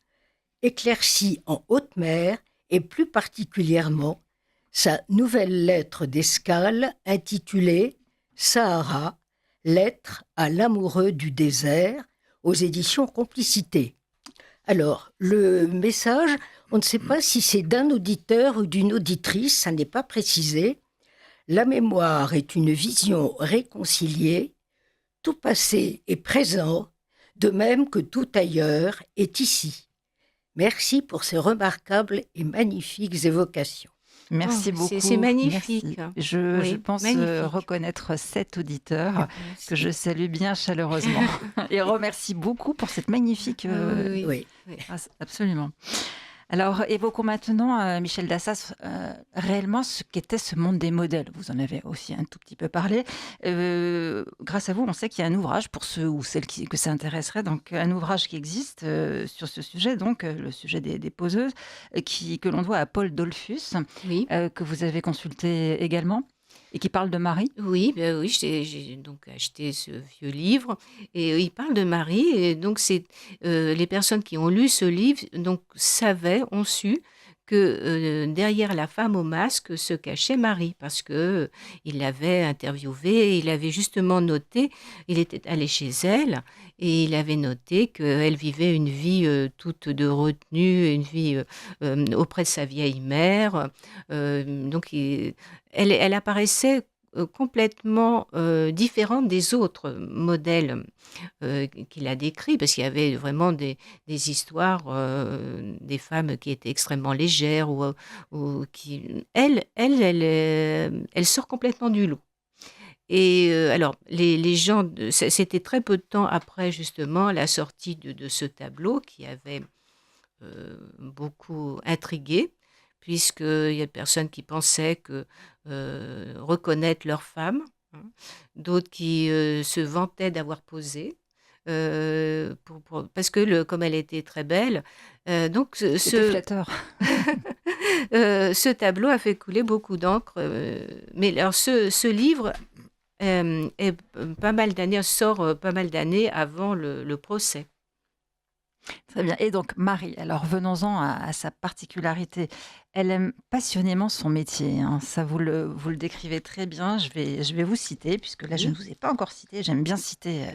Éclaircie en haute mer, et plus particulièrement sa nouvelle lettre d'escale intitulée Sahara, lettre à l'amoureux du désert, aux éditions Complicité. Alors, le message, on ne sait pas si c'est d'un auditeur ou d'une auditrice, ça n'est pas précisé. La mémoire est une vision réconciliée, tout passé est présent, de même que tout ailleurs est ici. Merci pour ces remarquables et magnifiques évocations. Merci beaucoup. C'est magnifique. Merci. Je pense reconnaître cet auditeur que je salue bien chaleureusement et remercie beaucoup pour cette magnifique... Oui. Absolument. Alors, évoquons maintenant, Michel Dassas, réellement ce qu'était ce monde des modèles. Vous en avez aussi un tout petit peu parlé. Grâce à vous, on sait qu'il y a un ouvrage pour ceux ou celles que ça intéresserait. Donc, un ouvrage qui existe sur ce sujet, donc le sujet des poseuses, que l'on doit à Paul Dollfus, Oui. que vous avez consulté également. Et qui parle de Marie. Oui, j'ai donc acheté ce vieux livre et il parle de Marie. Et donc, c'est les personnes qui ont lu ce livre donc, ont su que derrière la femme au masque se cachait Marie, parce que il l'avait interviewée, il avait justement noté, il était allé chez elle et il avait noté qu'elle vivait une vie toute de retenue, une vie auprès de sa vieille mère. Donc, elle apparaissait complètement différente des autres modèles qu'il a décrits, parce qu'il y avait vraiment des histoires des femmes qui étaient extrêmement légères, ou qui... Elle sort complètement du lot. Et alors, les gens, c'était très peu de temps après justement la sortie de ce tableau qui avait beaucoup intrigué, puisqu'il y a des personnes qui pensaient reconnaître leur femme, hein, d'autres qui se vantaient d'avoir posé, parce que comme elle était très belle. Donc C'était flatteur. Ce tableau a fait couler beaucoup d'encre. Mais alors ce livre est sort pas mal d'années avant le procès. Très bien. Et donc, Marie, alors venons-en à sa particularité. Elle aime passionnément son métier, hein. Ça, vous le décrivez très bien. Je vais vous citer, puisque là, je ne vous ai pas encore cité. J'aime bien citer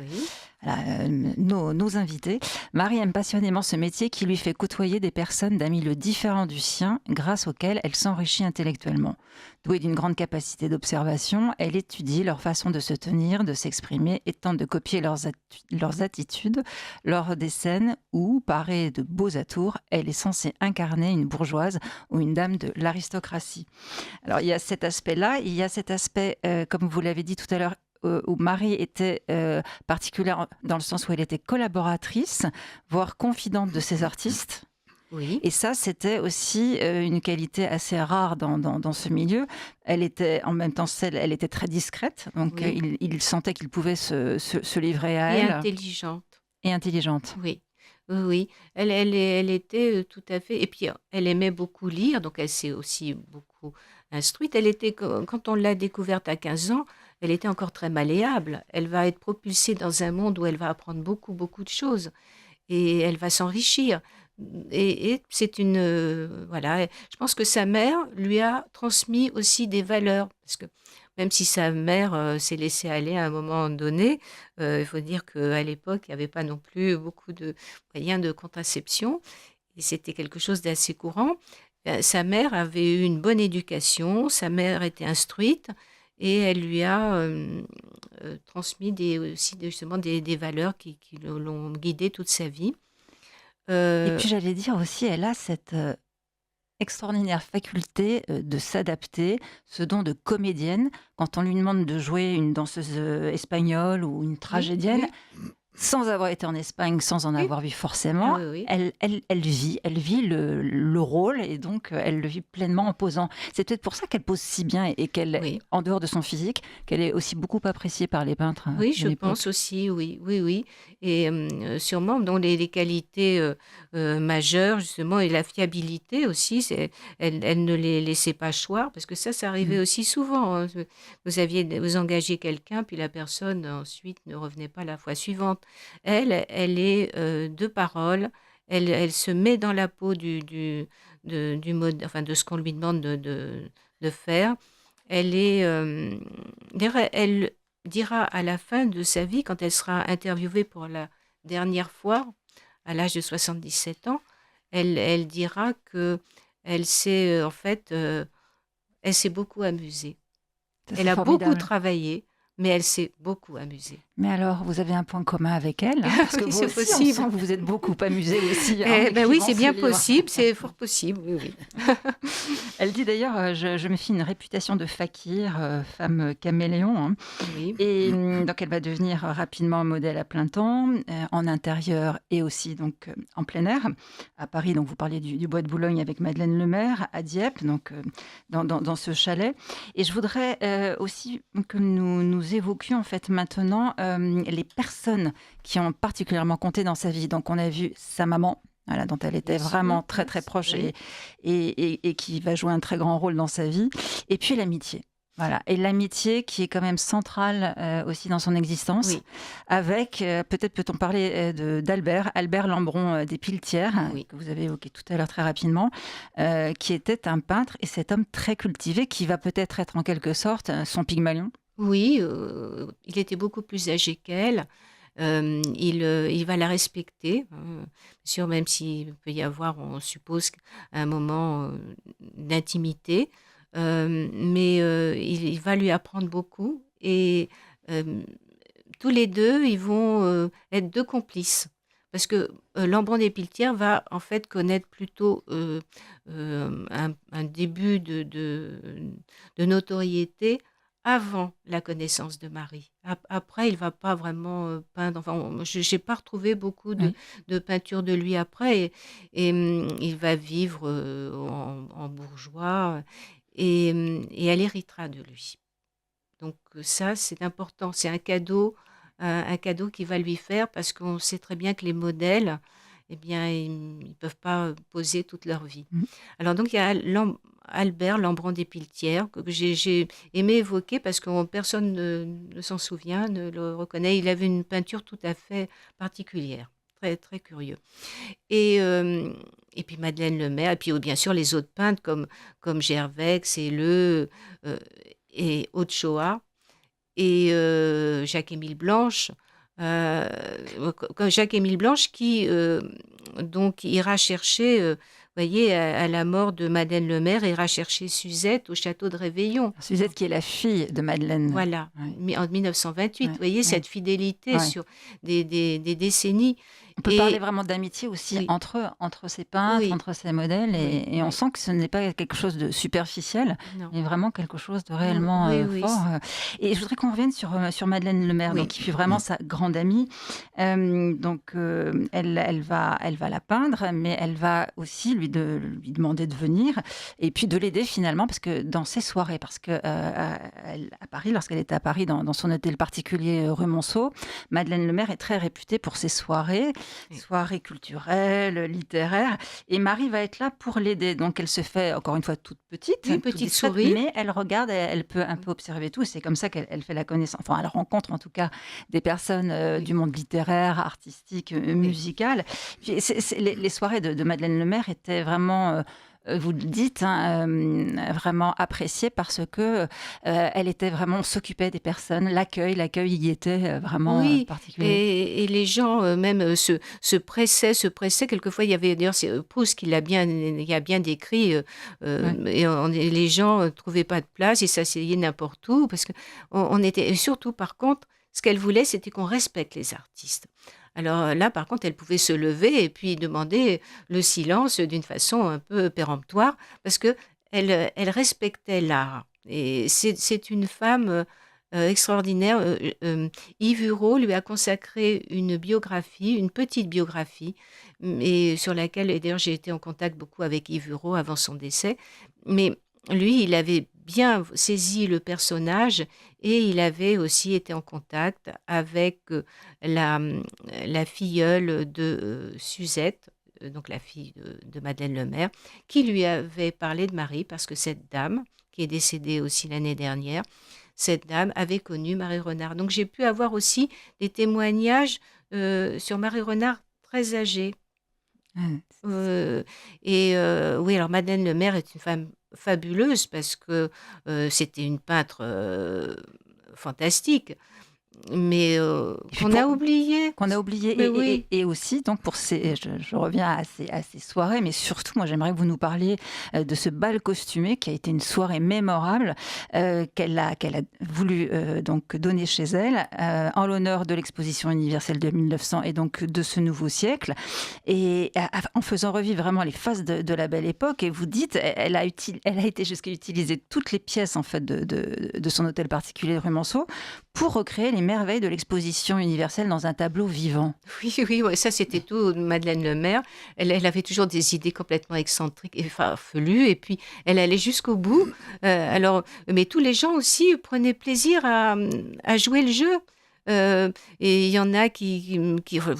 voilà, nos invités. Marie aime passionnément ce métier qui lui fait côtoyer des personnes d'un milieu différent du sien, grâce auquel elle s'enrichit intellectuellement. Douée d'une grande capacité d'observation, elle étudie leur façon de se tenir, de s'exprimer et tente de copier leurs attitudes lors des scènes où, parée de beaux atours, elle est censée incarner une bourgeoise ou une dame de l'aristocratie. Alors il y a cet aspect-là, il y a cet aspect, comme vous l'avez dit tout à l'heure, où Marie était particulière dans le sens où elle était collaboratrice, voire confidente de ses artistes. Oui, Et ça, c'était aussi une qualité assez rare dans ce milieu. Elle était en même temps, elle était très discrète, donc oui. il sentait qu'il pouvait se livrer à Et elle, intelligente. et intelligente. Oui, oui, oui. Elle était tout à fait. Et puis, elle aimait beaucoup lire, donc elle s'est aussi beaucoup instruite. Elle était, quand on l'a découverte à 15 ans, elle était encore très malléable. Elle va être propulsée dans un monde où elle va apprendre beaucoup, beaucoup de choses et elle va s'enrichir. Et c'est une. Voilà, je pense que sa mère lui a transmis aussi des valeurs. Parce que même si sa mère s'est laissée aller à un moment donné, il faut dire qu'à l'époque, il n'y avait pas non plus beaucoup de moyens de contraception. Et c'était quelque chose d'assez courant. Sa mère avait eu une bonne éducation, sa mère était instruite et elle lui a transmis aussi justement des valeurs qui l'ont guidée toute sa vie. Et Euh, puis j'allais dire aussi, elle a cette extraordinaire faculté de s'adapter, ce don de comédienne. Quand on lui demande de jouer une danseuse espagnole ou une oui, tragédienne, oui, sans avoir été en Espagne, sans en oui. avoir vu Ah forcément, oui, oui. elle vit le rôle et donc elle le vit pleinement en posant. C'est peut-être pour ça qu'elle pose si bien et qu'elle, Oui, en dehors de son physique, qu'elle est aussi beaucoup appréciée par les peintres oui, de je pense l'époque. aussi, oui, oui, oui. Et sûrement, dont les qualités majeures, justement, et la fiabilité aussi, elle ne les laissait pas choir, parce que ça arrivait Mm. aussi souvent, hein. Vous engagez quelqu'un, puis la personne ensuite ne revenait pas la fois suivante. Elle est de parole, elle se met dans la peau du mode, enfin, de ce qu'on lui demande de faire. Elle est, d'ailleurs, elle dira à la fin de sa vie, quand elle sera interviewée pour la dernière fois, à l'âge de 77 ans, elle dira que elle s'est, en fait, elle s'est beaucoup amusée. Ça, Elle c'est a beaucoup formidable. travaillé, mais elle s'est beaucoup amusée. Mais alors, vous avez un point commun avec elle, hein, parce que Oui, vous c'est aussi, on possible. sent que vous vous êtes beaucoup amusé aussi en Eh ben oui, écrivant c'est ce bien livre. possible, c'est fort possible, oui, oui. Elle dit d'ailleurs, je me fie une réputation de fakir, femme caméléon, hein. Oui, Et donc elle va devenir rapidement modèle à plein temps, en intérieur et aussi donc en plein air. À Paris, donc vous parliez du Bois de Boulogne avec Madeleine Lemaire, à Dieppe, donc dans ce chalet. Et je voudrais aussi que nous évoquions en fait maintenant les personnes qui ont particulièrement compté dans sa vie. Donc on a vu sa maman, voilà, dont elle était bien sûr. vraiment très très proche Oui, et qui va jouer un très grand rôle dans sa vie. Et puis l'amitié. Voilà, et l'amitié qui est quand même centrale aussi dans son existence, oui, avec, peut-être peut-on parler Albert Lambron des Piletières, oui. que vous avez évoqué tout à l'heure très rapidement, qui était un peintre et cet homme très cultivé qui va peut-être être en quelque sorte son Pygmalion. Oui, il était beaucoup plus âgé qu'elle. Il va la respecter, hein, bien sûr, même s'il peut y avoir, on suppose, un moment d'intimité, mais il va lui apprendre beaucoup et euh, tous les deux, ils vont être deux complices. Parce que Lambron des Piletières va en fait connaître plutôt un début de notoriété avant la connaissance de Marie. Après, il va pas vraiment peindre. Enfin, je n'ai pas retrouvé beaucoup Oui. de peintures de lui après. Et il va vivre en bourgeois et elle héritera de lui. Donc ça, c'est important. C'est un cadeau qu'il va lui faire parce qu'on sait très bien que les modèles, eh bien, ils peuvent pas poser toute leur vie. Mm. Alors donc il y a Albert Lambron des Piletières que j'ai aimé évoquer parce que personne ne s'en souvient, ne le reconnaît. Il avait une peinture tout à fait particulière, très très curieux. Et puis Madeleine Lemaire, et puis bien sûr les autres peintres comme Gervex et et Ochoa et Jacques-Émile Blanche. euh, comme Jacques-Émile Blanche qui donc ira chercher, voyez, à la mort de Madeleine Lemaire, ira chercher Suzette au château de Réveillon. Suzette qui est la fille de Madeleine. Voilà, Ouais. en 1928. Ouais, Vous voyez, ouais, cette fidélité ouais. sur des décennies. On peut parler Et vraiment d'amitié aussi oui, entre ces peintres, oui, entre ces modèles, oui, et on oui. sent que ce n'est pas quelque chose de superficiel, Non. mais vraiment quelque chose de réellement Oui, oui, fort. Et je voudrais qu'on revienne sur Madeleine Lemaire, donc oui, qui fut vraiment sa grande amie. Elle va la peindre, mais elle va aussi lui demander de venir et puis de l'aider finalement, parce que dans ses soirées, parce que à Paris, lorsqu'elle était à Paris dans son hôtel particulier rue Monceau, Madeleine Lemaire est très réputée pour ses oui. soirées culturelles, littéraires. Et Marie va être là pour l'aider. Donc elle se fait, encore une fois, toute petite, Oui, toute petite discrète, souris. mais elle regarde, elle peut un peu observer tout. C'est comme ça qu'elle fait la connaissance, enfin, elle rencontre en tout cas des personnes Oui, du monde littéraire, artistique, oui. musical. Puis les soirées de Madeleine Lemaire étaient vraiment... vous le dites, hein, vraiment appréciées parce que elle était vraiment, on s'occupait des personnes, l'accueil y était vraiment Oui, particulier. et les gens même se pressaient. Quelquefois, il y avait d'ailleurs c'est Proust qui il a bien décrit, Ouais. et les gens ne trouvaient pas de place, ils s'asseyaient n'importe où parce que on était. Et surtout, par contre, ce qu'elle voulait, c'était qu'on respecte les artistes. Alors là, par contre, elle pouvait se lever et puis demander le silence d'une façon un peu péremptoire parce que elle respectait l'art. Et c'est une femme extraordinaire. Yves Hureau lui a consacré une biographie, une petite biographie, et sur laquelle, et d'ailleurs j'ai été en contact beaucoup avec Yves Hureau avant son décès, mais lui, il avait bien saisi le personnage et il avait aussi été en contact avec la filleule de Suzette, donc la fille de Madeleine Lemaire, qui lui avait parlé de Marie parce que cette dame, qui est décédée aussi l'année dernière, cette dame avait connu Marie Renard. Donc j'ai pu avoir aussi des témoignages sur Marie Renard très âgée. Ouais. Euh, oui, alors Madeleine Lemaire est une femme fabuleuse parce que c'était une peintre fantastique, mais Et puis qu'on a oublié. qu'on a oublié. Mais oui, Et aussi, donc pour je reviens à ces soirées, mais surtout, moi j'aimerais que vous nous parliez de ce bal costumé qui a été une soirée mémorable qu'elle a voulu donc donner chez elle en l'honneur de l'exposition universelle de 1900 et donc de ce nouveau siècle, et en faisant revivre vraiment les phases de la belle époque. Et vous dites, elle a été jusqu'à utiliser toutes les pièces en fait de son hôtel particulier rue Manceau pour recréer les merveilles de l'exposition universelle dans un tableau vivant. oui, oui, ouais, ça c'était tout Madeleine Lemaire. Elle avait toujours des idées complètement excentriques et farfelues, et puis elle allait jusqu'au bout. Mais tous les gens aussi prenaient plaisir à jouer le jeu. Et il y en a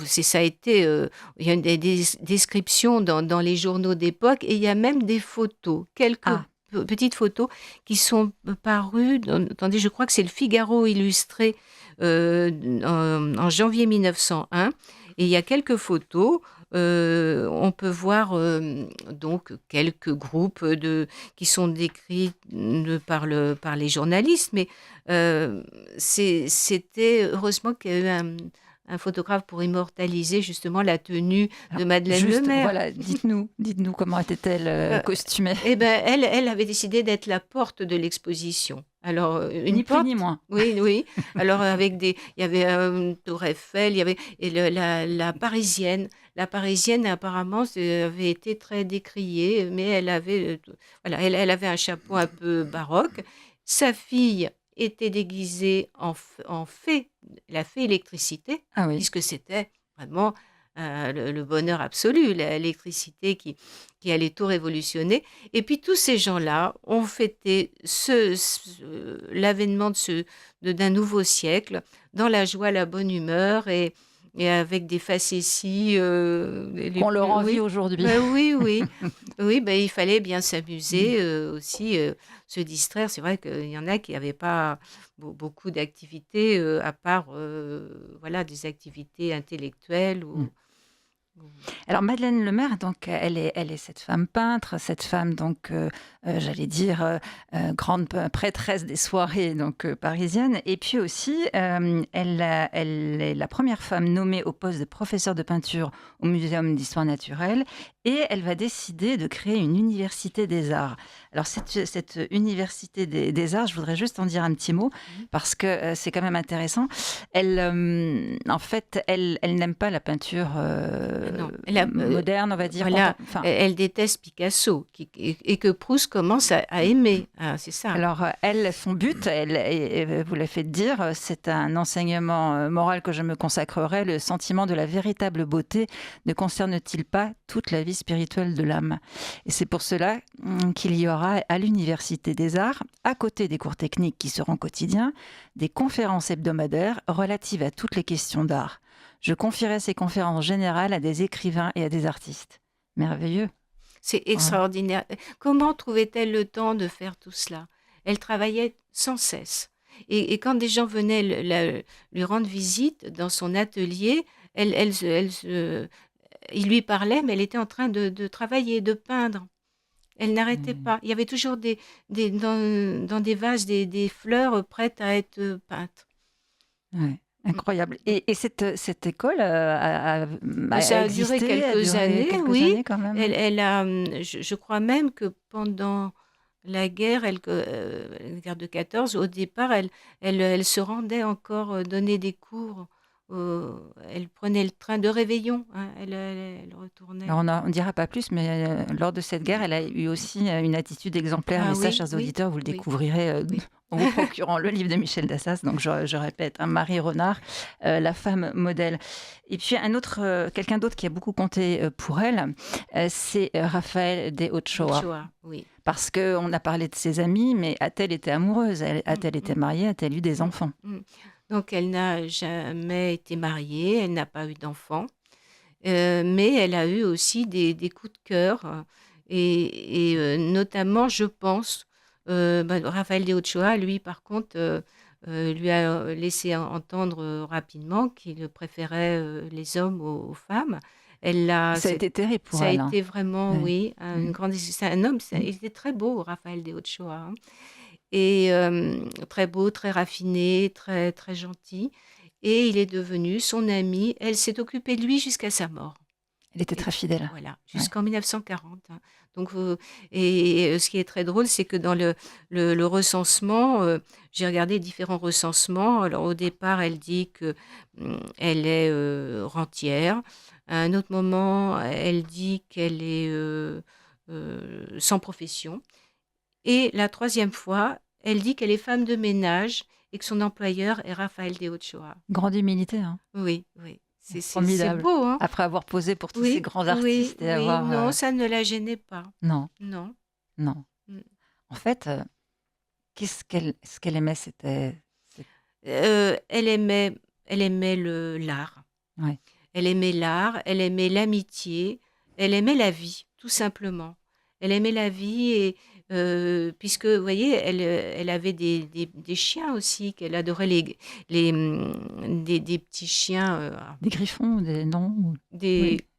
ça a été, il y a des descriptions dans les journaux d'époque, et il y a même des photos, quelques Ah, petites photos qui sont parues. Attendez, je crois que c'est le Figaro illustré en janvier 1901. Et il y a quelques photos. On peut voir donc quelques groupes qui sont décrits par les journalistes, mais c'était heureusement qu'il y a eu un photographe pour immortaliser justement la tenue de alors, Madeleine juste, Lemaire. voilà, dites-nous comment était-elle Euh, costumée. eh ben, elle avait décidé d'être la porte de l'exposition. Alors, une Ni plus ni porte, moins. oui, oui. Alors, il y avait une tour Eiffel, il y avait et la Parisienne. La Parisienne, apparemment, avait été très décriée, mais elle avait, voilà, elle avait un chapeau un peu baroque. Sa fille était déguisée en fée, la fée électricité, Ah oui. puisque c'était vraiment le bonheur absolu, l'électricité qui allait tout révolutionner. Et puis tous ces gens-là ont fêté l'avènement d'un nouveau siècle dans la joie, la bonne humeur, et avec des facéties les Qu'on leur plus... envie Oui, aujourd'hui. oui, oui. Oui, ben, il fallait bien s'amuser aussi, se distraire. C'est vrai qu'il y en a qui n'avaient pas beaucoup d'activités à part voilà, des activités intellectuelles. Mm. Alors Madeleine Lemaire, donc elle est cette femme peintre, cette femme donc j'allais dire grande prêtresse des soirées donc parisiennes, et puis aussi elle est la première femme nommée au poste de professeure de peinture au Muséum d'histoire naturelle, et elle va décider de créer une université des arts. Alors cette université des arts, je voudrais juste en dire un petit mot parce que c'est quand même intéressant. Elle, en fait, elle n'aime pas la peinture Non, moderne, on va dire. Voilà, elle déteste Picasso et que Proust commence à aimer. Ah, c'est ça. Alors, elle, son but, vous l'a fait dire, c'est un enseignement moral que je me consacrerai. Le sentiment de la véritable beauté ne concerne-t-il pas toute la vie spirituelle de l'âme? Et c'est pour cela qu'il y aura à l'Université des Arts, à côté des cours techniques qui seront quotidiens, des conférences hebdomadaires relatives à toutes les questions d'art. Je confierai ces conférences générales à des écrivains et à des artistes. Merveilleux. C'est extraordinaire. Comment trouvait-elle le temps de faire tout cela? Elle travaillait sans cesse. Et quand des gens venaient lui rendre visite dans son atelier, il lui parlait, mais elle était en train de travailler, de peindre. Elle n'arrêtait pas. Il y avait toujours dans des vases des fleurs prêtes à être peintes. Ouais. Incroyable. Et cette école a ça a duré quelques années, oui. Années quand même. Elle a, je crois même que pendant la guerre, la guerre de 14, au départ, elle se rendait encore donner des cours. Elle prenait le train de Réveillon, hein, elle retournait. Alors on ne dira pas plus, mais lors de cette guerre, elle a eu aussi une attitude exemplaire. Mais ça, chers auditeurs, vous le découvrirez en vous procurant le livre de Michel Dassas. Donc je répète, Marie Renard, la femme modèle. Et puis quelqu'un d'autre qui a beaucoup compté pour elle, c'est Raphaël de Ochoa. Oui. Parce qu'on a parlé de ses amis, mais a-t-elle été amoureuse? A-t-elle été mariée? A-t-elle eu des enfants? Donc, elle n'a jamais été mariée, elle n'a pas eu d'enfant, mais elle a eu aussi des coups de cœur, et notamment, je pense, Raphaël de Ochoa, lui, par contre, lui a laissé entendre rapidement qu'il préférait les hommes aux femmes. Ça a été terrible pour elle. Ça a été vraiment, oui, c'est un homme, il était très beau, Raphaël de Ochoa, hein. Et très beau, très raffiné, très, très gentil. Et il est devenu son ami. Elle s'est occupée de lui jusqu'à sa mort. Elle était très fidèle. Voilà, jusqu'en 1940. Hein. Donc, ce qui est très drôle, c'est que dans le recensement, j'ai regardé différents recensements. Alors, au départ, elle dit qu'elle est rentière. À un autre moment, elle dit qu'elle est sans profession. Et la troisième fois, elle dit qu'elle est femme de ménage et que son employeur est Raphaël de Ochoa. Grande humilité. Hein. Oui. C'est formidable. Beau. Hein. Après avoir posé pour tous ces grands artistes. Et avoir, non, ça ne la gênait pas. Non. Mm. En fait, ce qu'elle aimait, c'était... Elle aimait l'art. Ouais. Elle aimait l'art, elle aimait l'amitié, elle aimait la vie, tout simplement. Elle aimait la vie et... puisque, vous voyez, elle avait des chiens aussi, qu'elle adorait des petits chiens. Des griffons, non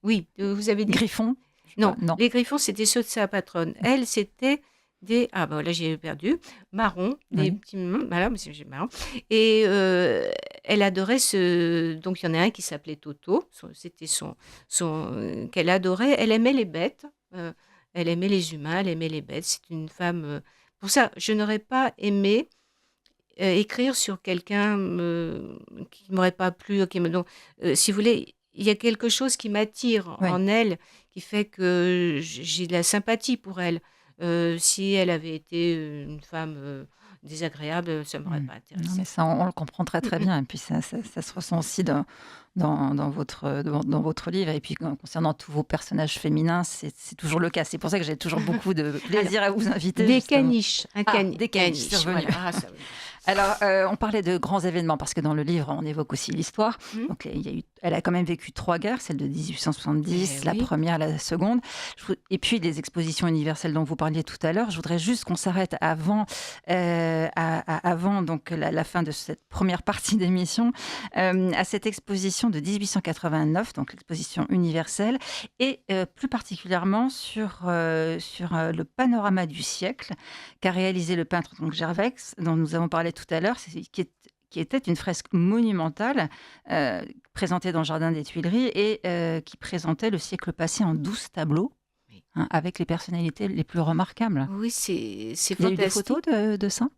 Oui, vous avez des griffons. Non, les griffons, c'était ceux de sa patronne. Elle, c'était des... Ah, là, j'ai perdu. Marron, des petits... Voilà, c'est marrant. Et elle adorait Donc, il y en a un qui s'appelait Toto. C'était qu'elle adorait. Elle aimait les bêtes. Elle aimait les humains, elle aimait les bêtes. C'est une femme... Pour ça, je n'aurais pas aimé écrire sur quelqu'un qui ne m'aurait pas plu. Donc, si vous voulez, il y a quelque chose qui m'attire en elle, qui fait que j'ai de la sympathie pour elle. Si elle avait été une femme désagréable, ça ne m'aurait pas intéressée. Non, mais ça, on le comprend très très bien. Et puis ça se ressent aussi dans votre livre. Et puis concernant tous vos personnages féminins, c'est toujours le cas. C'est pour ça que j'ai toujours beaucoup de plaisir à vous inviter. Des caniches. Des caniches, c'est revenu. Voilà. Alors, on parlait de grands événements parce que dans le livre, on évoque aussi l'histoire. Mmh. Donc, elle a quand même vécu 3 guerres, celle de 1870, la Oui. première, la seconde. Et puis les expositions universelles dont vous parliez tout à l'heure. Je voudrais juste qu'on s'arrête avant, avant donc la fin de cette première partie d'émission, à cette exposition de 1889, donc l'exposition universelle, et plus particulièrement sur le panorama du siècle qu'a réalisé le peintre donc Gervex, dont nous avons parlé tout à l'heure, qui était une fresque monumentale présentée dans le jardin des Tuileries et qui présentait le siècle passé en 12 tableaux, Oui. avec les personnalités les plus remarquables. Oui, c'est Il y a eu des fantastique. photos de ça?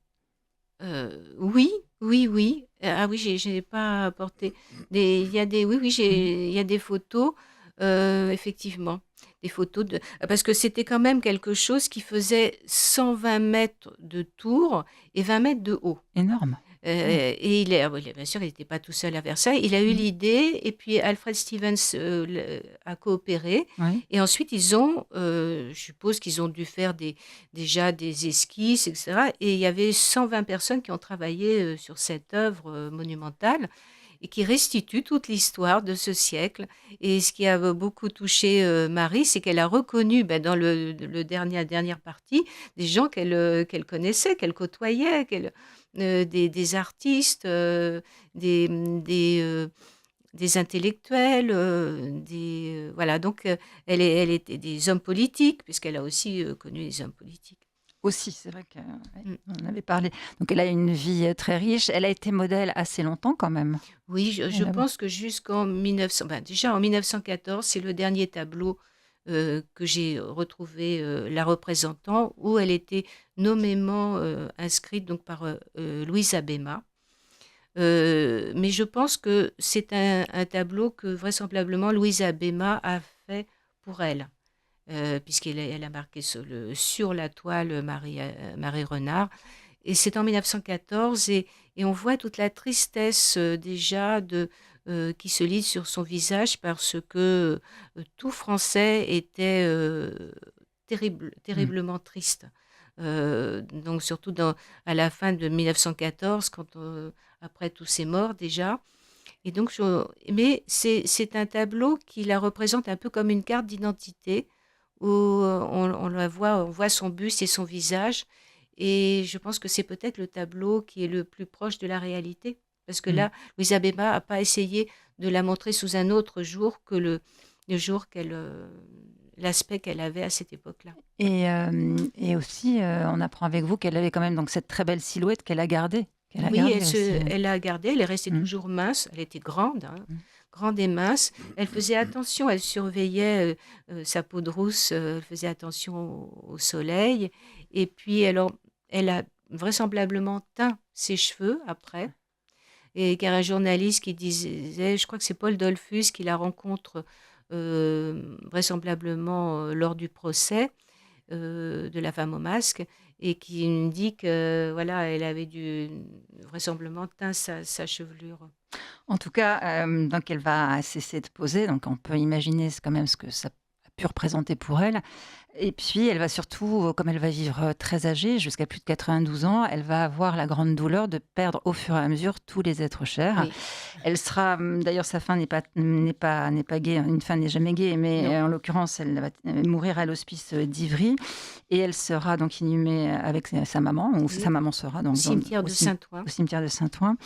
Oui, oui, oui. Ah oui, j'ai pas apporté il y a des oui, oui, il y a des photos, effectivement. Des photos parce que c'était quand même quelque chose qui faisait 120 mètres de tour et 20 mètres de haut. Énorme. Et bien sûr, il n'était pas tout seul à Versailles. Il a eu Mm. l'idée et puis Alfred Stevens a coopéré. Oui. Et ensuite, je suppose qu'ils ont dû faire déjà des esquisses, etc. Et il y avait 120 personnes qui ont travaillé sur cette œuvre monumentale et qui restitue toute l'histoire de ce siècle. Et ce qui a beaucoup touché Marie, c'est qu'elle a reconnu dans la dernière partie des gens qu'elle connaissait, qu'elle côtoyait, des artistes, des intellectuels, voilà. Donc, elle était des hommes politiques, puisqu'elle a aussi connu les hommes politiques. Aussi, c'est vrai qu'on Mm. en avait parlé. Donc, elle a une vie très riche. Elle a été modèle assez longtemps quand même. Oui, je Elle a- pense que jusqu'en 1900, déjà en 1914, c'est le dernier tableau que j'ai retrouvé la représentant, où elle était nommément inscrite donc par Louise Abéma. Mais je pense que c'est un tableau que vraisemblablement Louise Abéma a fait pour elle, puisqu'elle a marqué sur la toile Marie Renard. Et c'est en 1914 et on voit toute la tristesse déjà qui se lit sur son visage parce que tout Français était Mm. terriblement triste. Donc surtout à la fin de 1914, après tous ces morts déjà. Et donc, mais c'est un tableau qui la représente un peu comme une carte d'identité où on voit son buste et son visage. Et je pense que c'est peut-être le tableau qui est le plus proche de la réalité. Parce que Mm. là, Louise Abéma n'a pas essayé de la montrer sous un autre jour que le jour l'aspect qu'elle avait à cette époque-là. Et aussi, on apprend avec vous qu'elle avait quand même donc cette très belle silhouette qu'elle a gardée. Qu'elle a Oui, gardée aussi. elle a gardé, elle est restée Mm. toujours mince, elle était grande, hein, Mm. grande et mince. Elle faisait attention, elle surveillait sa peau de rousse, elle faisait attention au soleil. Et puis, alors, elle a vraisemblablement teint ses cheveux après. Et il y a un journaliste qui disait, je crois que c'est Paul Dollfus qui la rencontre vraisemblablement lors du procès de la femme au masque et qui me dit que voilà, elle avait vraisemblablement teint sa chevelure. En tout cas, donc elle va cesser de poser, donc on peut imaginer quand même ce que ça a pu représenter pour elle. Et puis, elle va surtout, comme elle va vivre très âgée, jusqu'à plus de 92 ans, elle va avoir la grande douleur de perdre au fur et à mesure tous les êtres chers. Oui, Elle sera, d'ailleurs, sa fin n'est pas gaie. Une fin n'est jamais gaie, mais non. en l'occurrence, elle va mourir à l'hospice d'Ivry et elle sera donc inhumée avec sa maman, ou Oui. sa maman sera donc Au cimetière de Saint-Ouen. au cimetière de Saint-Ouen.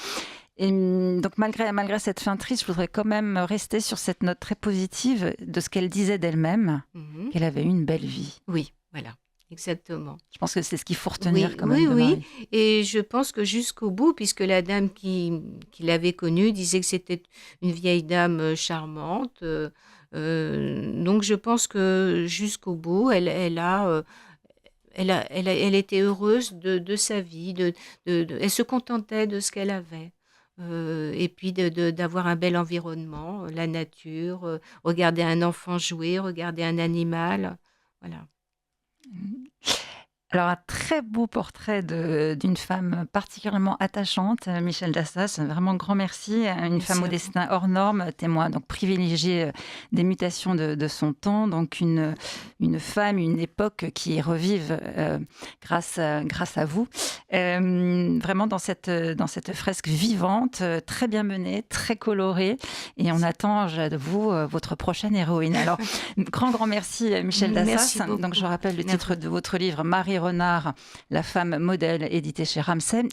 Et donc malgré cette fin triste, je voudrais quand même rester sur cette note très positive de ce qu'elle disait d'elle-même, Mhm. qu'elle avait eu une belle vie. Oui, voilà, exactement. Je pense que c'est ce qu'il faut retenir Oui, quand même oui, de oui. Marie. Et je pense que jusqu'au bout, puisque la dame qui l'avait connue disait que c'était une vieille dame charmante. Donc je pense que jusqu'au bout, elle était heureuse de sa vie, elle se contentait de ce qu'elle avait. Et puis d'avoir un bel environnement, la nature, regarder un enfant jouer, regarder un animal. Voilà. Alors, un très beau portrait d'une femme particulièrement attachante, Michel Dassas. Un vraiment grand merci. Une Merci femme au à vous. destin hors norme, témoin donc privilégié des mutations de son temps. Donc, une femme, une époque qui revive grâce à vous. Vraiment dans cette fresque vivante, très bien menée, très colorée. Et on attend de vous votre prochaine héroïne. Alors, grand merci, Michel Merci Dassas. beaucoup. Donc, je rappelle le Merci. titre de votre livre, Marie Renard, la femme modèle, édité chez Ramsay.